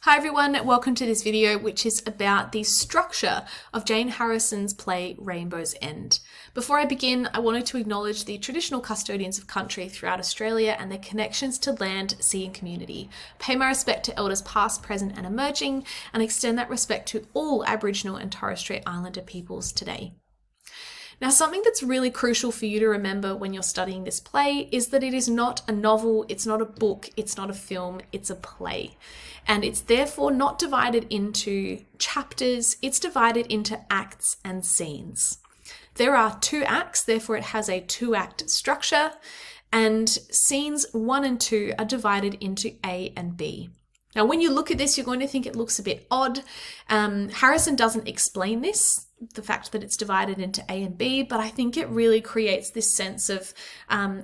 Hi everyone, welcome to this video which is about the structure of Jane Harrison's play Rainbow's End. Before I begin, I wanted to acknowledge the traditional custodians of country throughout Australia and their connections to land, sea and community. Pay my respect to elders past, present and emerging, and extend that respect to all Aboriginal and Torres Strait Islander peoples today. Now, something that's really crucial for you to remember when you're studying this play is that it is not a novel, it's not a book, it's not a film, it's a play. And it's therefore not divided into chapters, it's divided into acts and scenes. There are 2 acts, therefore it has a 2-act structure, and scenes 1 and 2 are divided into A and B. Now, when you look at this, you're going to think it looks a bit odd. Harrison doesn't explain this, the fact that it's divided into A and B, but I think it really creates this sense of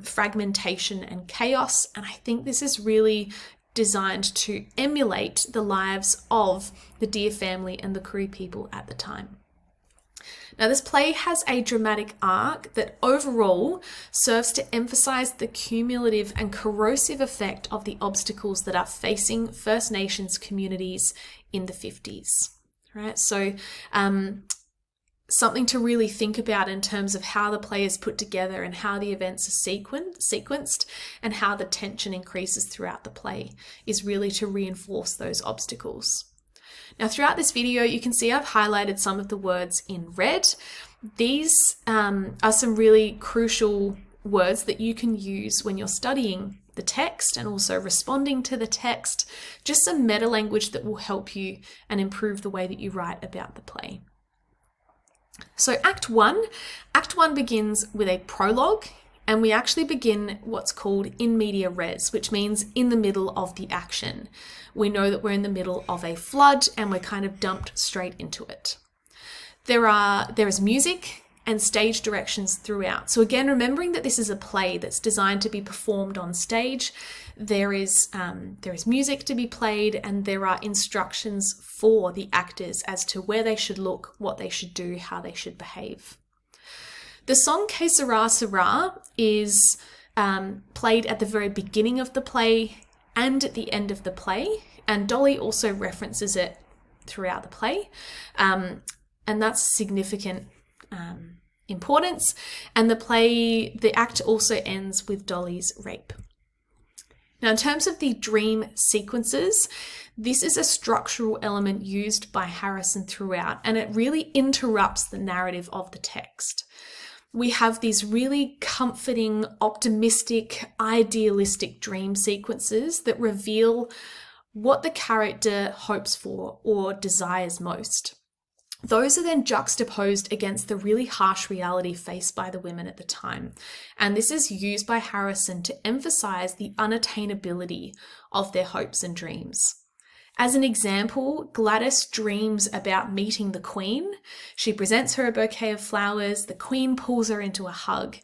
fragmentation and chaos. And I think this is really designed to emulate the lives of the Dear family and the Koori people at the time. Now, this play has a dramatic arc that overall serves to emphasize the cumulative and corrosive effect of the obstacles that are facing First Nations communities in the 50s. Right? So, something to really think about in terms of how the play is put together and how the events are sequenced and how the tension increases throughout the play is really to reinforce those obstacles. Now, throughout this video, you can see I've highlighted some of the words in red. These are some really crucial words that you can use when you're studying the text and also responding to the text, just some meta language that will help you and improve the way that you write about the play. So Act 1 begins with a prologue, and we actually begin what's called in media res, which means in the middle of the action. We know that we're in the middle of a flood and we're kind of dumped straight into it. There is music and stage directions throughout. So again, remembering that this is a play that's designed to be performed on stage, there is music to be played and there are instructions for the actors as to where they should look, what they should do, how they should behave. The song Que Sera Sera is played at the very beginning of the play and at the end of the play, and Dolly also references it throughout the play, and that's significant importance. And the act also ends with Dolly's rape. Now, in terms of the dream sequences, this is a structural element used by Harrison throughout, and it really interrupts the narrative of the text. We have these really comforting, optimistic, idealistic dream sequences that reveal what the character hopes for or desires most. Those are then juxtaposed against the really harsh reality faced by the women at the time. And this is used by Harrison to emphasize the unattainability of their hopes and dreams. As an example, Gladys dreams about meeting the Queen. She presents her a bouquet of flowers, the Queen pulls her into a hug,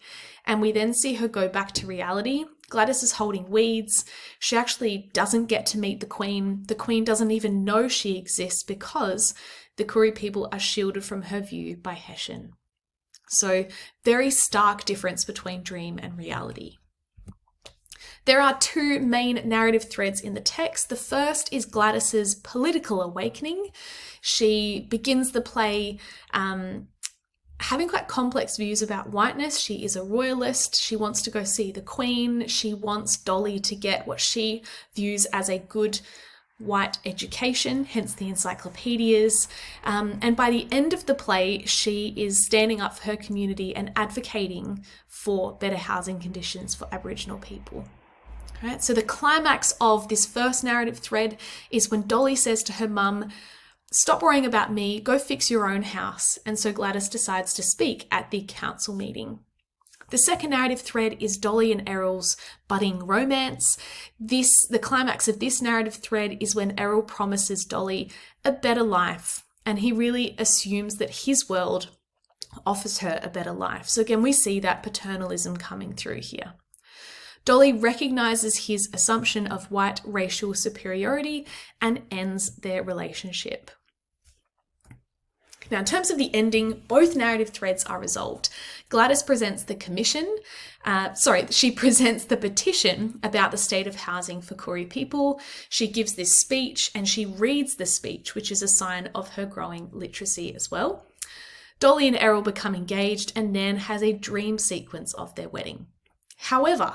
and we then see her go back to reality. Gladys is holding weeds. She actually doesn't get to meet the Queen. The Queen doesn't even know she exists because the Koori people are shielded from her view by Hessian. So, very stark difference between dream and reality. There are 2 main narrative threads in the text. The first is Gladys's political awakening. She begins the play having quite complex views about whiteness. She is a royalist. She wants to go see the Queen. She wants Dolly to get what she views as a good white education, hence the encyclopedias. And by the end of the play, she is standing up for her community and advocating for better housing conditions for Aboriginal people. Right, so the climax of this first narrative thread is when Dolly says to her mum, "Stop worrying about me, go fix your own house." And so Gladys decides to speak at the council meeting. The second narrative thread is Dolly and Errol's budding romance. The climax of this narrative thread is when Errol promises Dolly a better life, and he really assumes that his world offers her a better life. So again, we see that paternalism coming through here. Dolly recognizes his assumption of white racial superiority and ends their relationship. Now, in terms of the ending, both narrative threads are resolved. Gladys presents the she presents the petition about the state of housing for Koori people. She gives this speech and she reads the speech, which is a sign of her growing literacy as well. Dolly and Errol become engaged and Nan has a dream sequence of their wedding. However,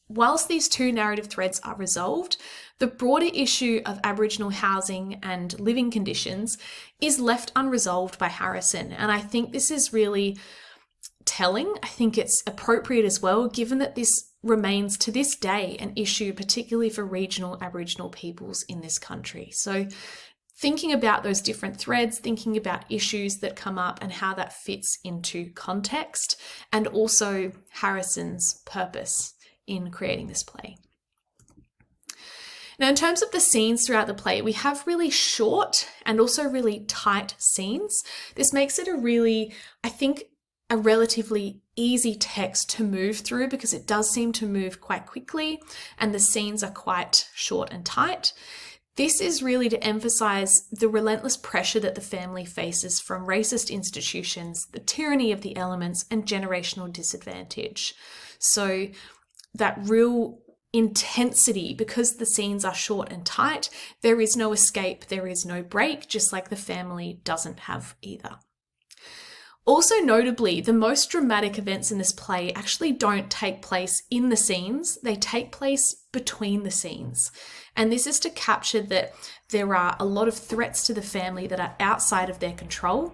whilst these two narrative threads are resolved, the broader issue of Aboriginal housing and living conditions is left unresolved by Harrison. And I think this is really telling. I think it's appropriate as well, given that this remains to this day an issue, particularly for regional Aboriginal peoples in this country. So thinking about those different threads, thinking about issues that come up and how that fits into context, and also Harrison's purpose in creating this play. Now, in terms of the scenes throughout the play, we have really short and also really tight scenes. This makes it a relatively easy text to move through because it does seem to move quite quickly and the scenes are quite short and tight. This is really to emphasize the relentless pressure that the family faces from racist institutions, the tyranny of the elements, and generational disadvantage. So that real intensity, because the scenes are short and tight, there is no escape, there is no break, just like the family doesn't have either. Also notably, the most dramatic events in this play actually don't take place in the scenes, they take place between the scenes. And this is to capture that there are a lot of threats to the family that are outside of their control,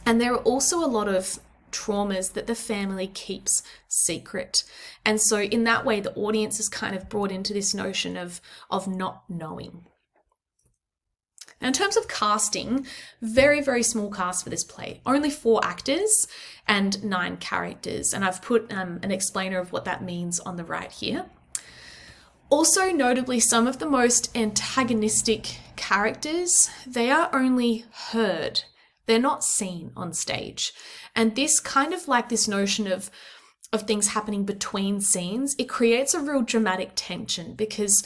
and there are also a lot of traumas that the family keeps secret. And so in that way, the audience is kind of brought into this notion of not knowing. Now, in terms of casting, very, very small cast for this play. Only 4 actors and 9 characters. And I've put an explainer of what that means on the right here. Also, notably, some of the most antagonistic characters, they are only heard. They're not seen on stage. And this kind of like this notion of things happening between scenes, it creates a real dramatic tension because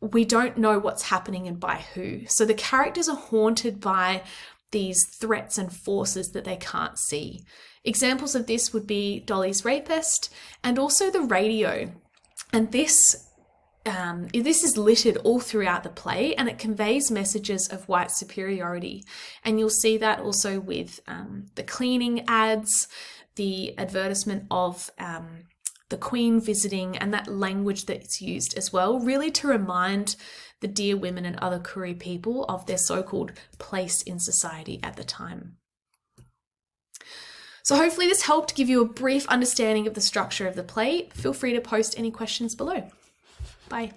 we don't know what's happening and by who. So the characters are haunted by these threats and forces that they can't see. Examples of this would be Dolly's rapist and also the radio. And this is littered all throughout the play and it conveys messages of white superiority. And you'll see that also with the cleaning ads, the advertisement of the Queen visiting, and that language that's used as well, really to remind the dear women and other Koori people of their so-called place in society at the time. So hopefully this helped give you a brief understanding of the structure of the play. Feel free to post any questions below. Bye.